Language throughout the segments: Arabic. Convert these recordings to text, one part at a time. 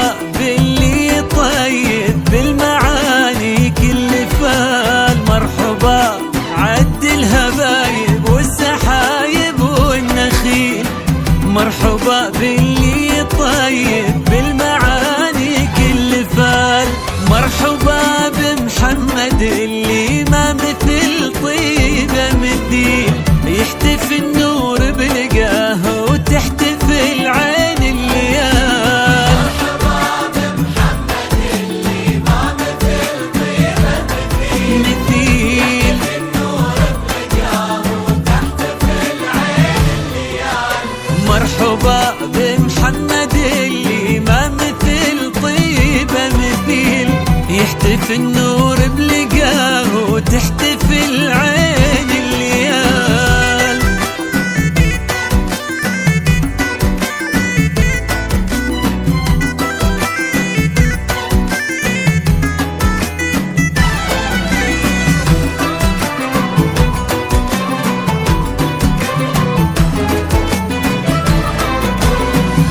مرحبا باللي طيب بالمعاني كل فال، مرحبا عد الهبايب والسحايب والنخيل، مرحبا باللي طيب بالمعاني كل فال، مرحبا بمحمد اللي ما مثل طيبه مثيل، يحتفي النور بلقاه وتحتفل عين الليال. مرحبا بمحمد اللي ما مثل طيبه مثيل، النور بلقاه وتحتفل عين الليال. مرحبا بمحمد اللي ما مثل طيبه مثيل، يحتفي النور بلقاه وتحتفل عين الليال.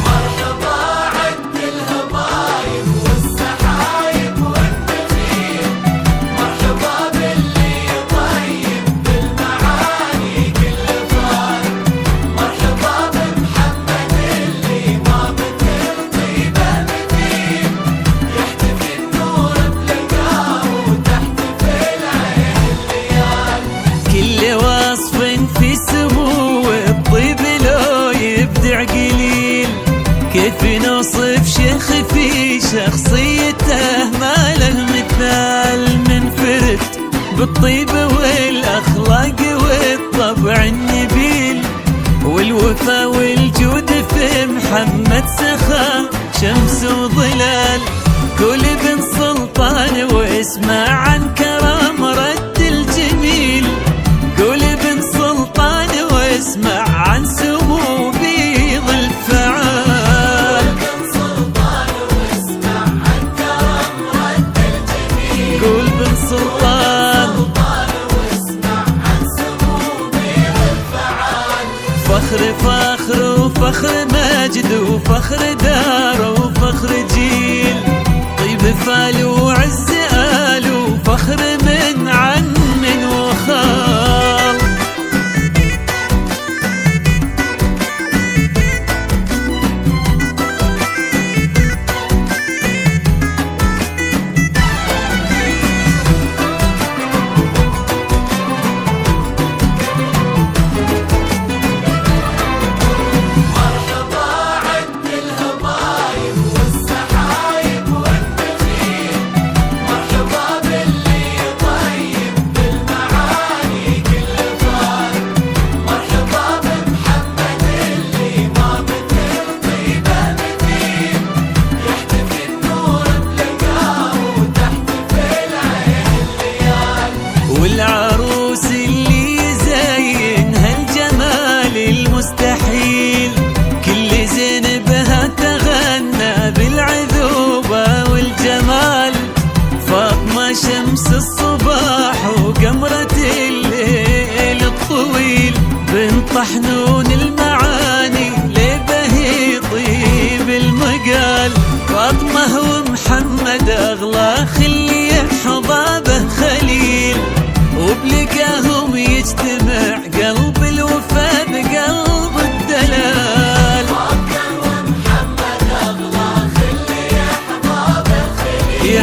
مرحبا عد الهبايب والسحايب والنخيل، مرحبا باللي طيب بالمعاني كل فال، مرحبا بمحمد اللي ما مثل طيبه مثيل، يحتفي النور بلقاه وتحتفل عين الليال. كل وصف في سمو الطيب لو يبدع قليل، كيف نوصف شيخ في شخصيته ما له مثال، منفرد بالطيب والاخلاق والطبع النبيل، والوفا والجود في محمد سخاء شمس وظلال، كل بن سلطان واسمع عن كرم رد الجميل، كل بن سلطان واسمع عن سمو بيض الفعال، بن سلطان واسمع عن كرم رد الجميل، كل بن سلطان واسمع عن سمو بيض الفعال. فخر فخر وفخر مجد وفخر دار وفخر جيل، طيب فال وعز آل وفخر من عم وخال. مرحبا عد الهبايب والسحايب والنخيل، مرحبا باللي طيب بالمعاني كل فال، مرحبا بمحمد اللي ما مثل طيبه مثيل، يحتفي النور بلقاه وتحتفل عين الليال. والعروس اللي يزينها الجمال المستحيل، كل زين بها تغنى بالعذوبة والجمال، فاطمة شمس الصباح وقمرة الليل الطويل، بنت طحنون المعاني لبهي طيب المقال، فاطمة ومحمد أغلى خلي يحظى به خليل، وبلقاهم يجتمع قلب الوفا بقلب الدلال. فاطمة ومحمد أغلى خلي يحظى بالخليل،